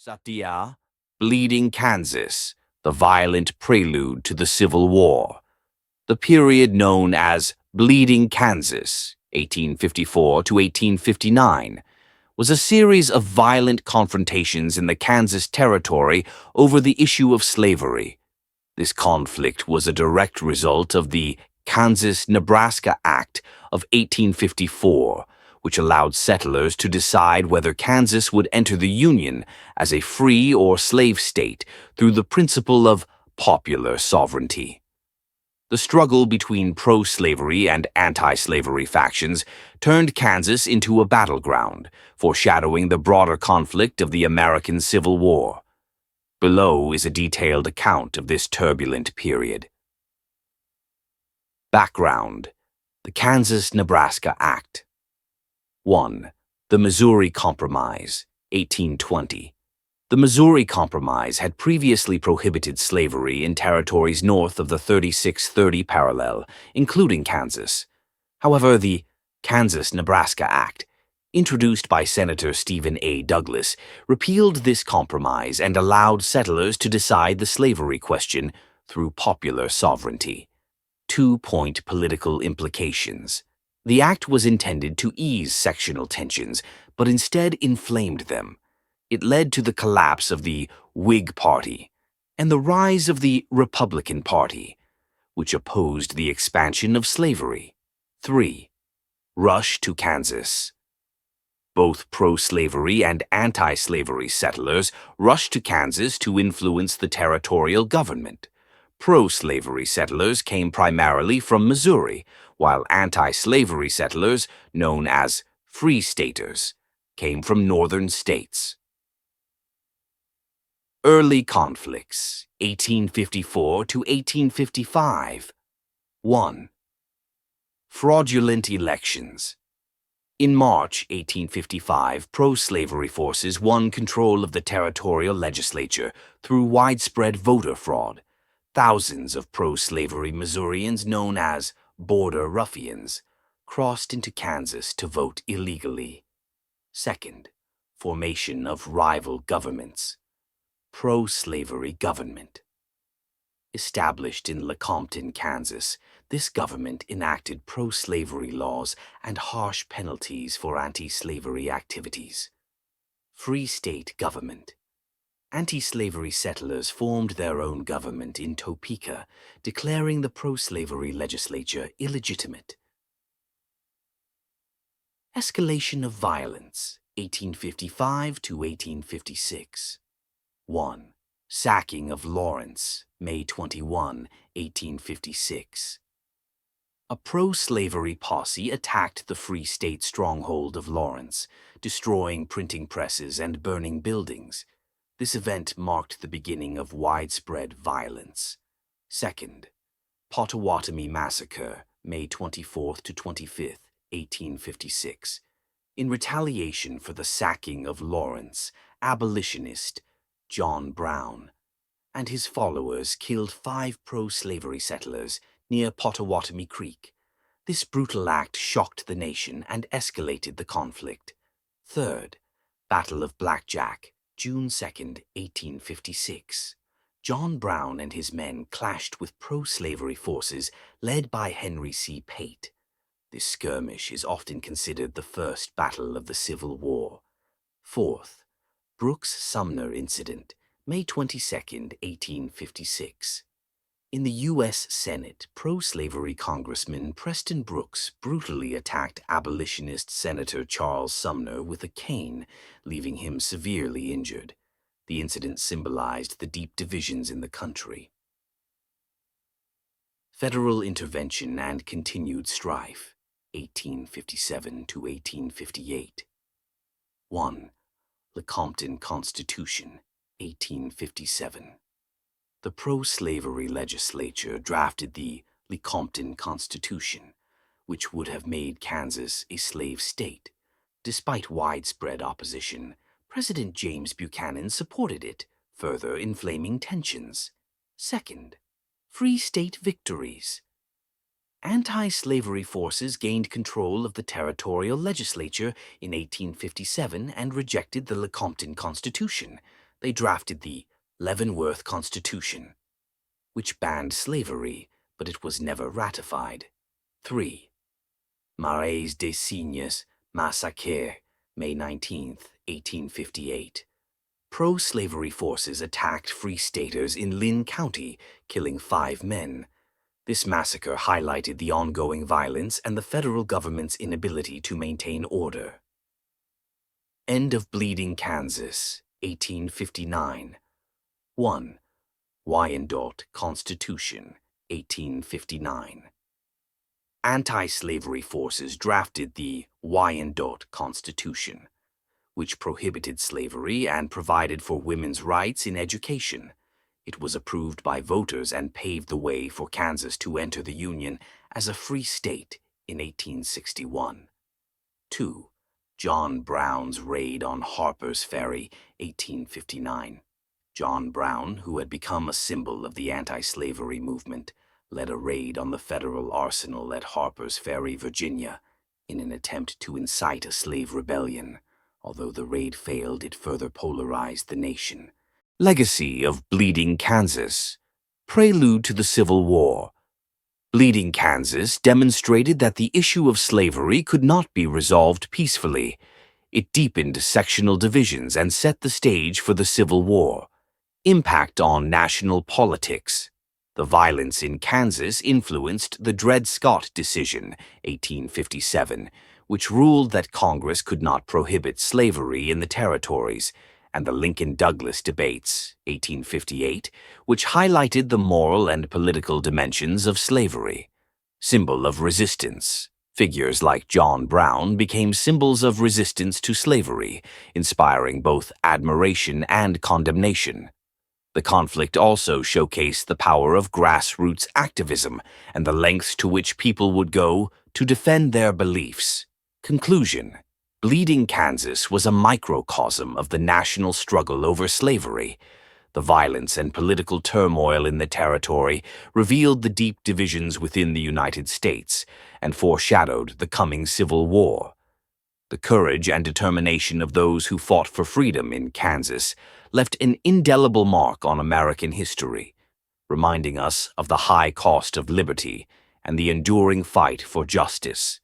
Satya, Bleeding Kansas, the violent prelude to the Civil War. The period known as Bleeding Kansas, 1854 to 1859, was a series of violent confrontations in the Kansas Territory over the issue of slavery. This conflict was a direct result of the Kansas-Nebraska Act of 1854, which allowed settlers to decide whether Kansas would enter the Union as a free or slave state through the principle of popular sovereignty. The struggle between pro-slavery and anti-slavery factions turned Kansas into a battleground, foreshadowing the broader conflict of the American Civil War. Below is a detailed account of this turbulent period. Background: the Kansas-Nebraska Act. 1. The Missouri Compromise, 1820. The Missouri Compromise had previously prohibited slavery in territories north of the 3630 parallel, including Kansas. However, the Kansas-Nebraska Act, introduced by Senator Stephen A. Douglas, repealed this compromise and allowed settlers to decide the slavery question through popular sovereignty. 2-point political implications. The act was intended to ease sectional tensions, but instead inflamed them. It led to the collapse of the Whig Party and the rise of the Republican Party, which opposed the expansion of slavery. 3. Rush to Kansas. Both pro-slavery and anti-slavery settlers rushed to Kansas to influence the territorial government. Pro-slavery settlers came primarily from Missouri, while anti-slavery settlers, known as Free Staters, came from northern states. Early conflicts, 1854 to 1855. 1. Fraudulent elections. In March 1855, pro-slavery forces won control of the territorial legislature through widespread voter fraud. Thousands of pro-slavery Missourians, known as border ruffians, crossed into Kansas to vote illegally. 2. Formation of rival governments. Pro-slavery government. Established in Lecompton, Kansas, this government enacted pro-slavery laws and harsh penalties for anti-slavery activities. Free state government. Anti-slavery settlers formed their own government in Topeka, declaring the pro-slavery legislature illegitimate. Escalation of violence, 1855 to 1856. 1. Sacking of Lawrence, May 21, 1856. A pro-slavery posse attacked the Free State stronghold of Lawrence, destroying printing presses and burning buildings. This event marked the beginning of widespread violence. 2. Pottawatomie Massacre, May 24 to 25, 1856. In retaliation for the sacking of Lawrence, abolitionist John Brown and his followers killed 5 pro-slavery settlers near Pottawatomie Creek. This brutal act shocked the nation and escalated the conflict. 3. Battle of Blackjack, June 2, 1856. John Brown and his men clashed with pro-slavery forces led by Henry C. Pate. This skirmish is often considered the first battle of the Civil War. 4. Brooks-Sumner Incident, May 22, 1856. In the U.S. Senate, pro-slavery Congressman Preston Brooks brutally attacked abolitionist Senator Charles Sumner with a cane, leaving him severely injured. The incident symbolized the deep divisions in the country. Federal intervention and continued strife, 1857 to 1858. 1. Lecompton Constitution, 1857. The pro-slavery legislature drafted the Lecompton Constitution, which would have made Kansas a slave state. Despite widespread opposition, President James Buchanan supported it, further inflaming tensions. 2. Free state victories. Anti-slavery forces gained control of the territorial legislature in 1857 and rejected the Lecompton Constitution. they drafted the Leavenworth Constitution, which banned slavery, but it was never ratified. 3. Marais-des-Cygnes Massacre, May 19, 1858. Pro-slavery forces attacked Free Staters in Lynn County, killing 5 men. This massacre highlighted the ongoing violence and the federal government's inability to maintain order. End of Bleeding Kansas, 1859. 1. Wyandotte Constitution, 1859. Anti-slavery forces drafted the Wyandotte Constitution, which prohibited slavery and provided for women's rights in education. It was approved by voters and paved the way for Kansas to enter the Union as a free state in 1861. 2. John Brown's raid on Harper's Ferry, 1859. John Brown, who had become a symbol of the anti-slavery movement, led a raid on the federal arsenal at Harper's Ferry, Virginia, in an attempt to incite a slave rebellion. Although the raid failed, it further polarized the nation. Legacy of Bleeding Kansas. Prelude to the Civil War. Bleeding Kansas demonstrated that the issue of slavery could not be resolved peacefully. It deepened sectional divisions and set the stage for the Civil War. Impact on national politics. The violence in Kansas influenced the Dred Scott Decision, 1857, which ruled that Congress could not prohibit slavery in the territories, and the Lincoln-Douglas debates, 1858, which highlighted the moral and political dimensions of slavery. Symbol of resistance. Figures like John Brown became symbols of resistance to slavery, inspiring both admiration and condemnation. The conflict also showcased the power of grassroots activism and the lengths to which people would go to defend their beliefs. Conclusion. Bleeding Kansas was a microcosm of the national struggle over slavery. The violence and political turmoil in the territory revealed the deep divisions within the United States and foreshadowed the coming Civil War. The courage and determination of those who fought for freedom in Kansas left an indelible mark on American history, reminding us of the high cost of liberty and the enduring fight for justice.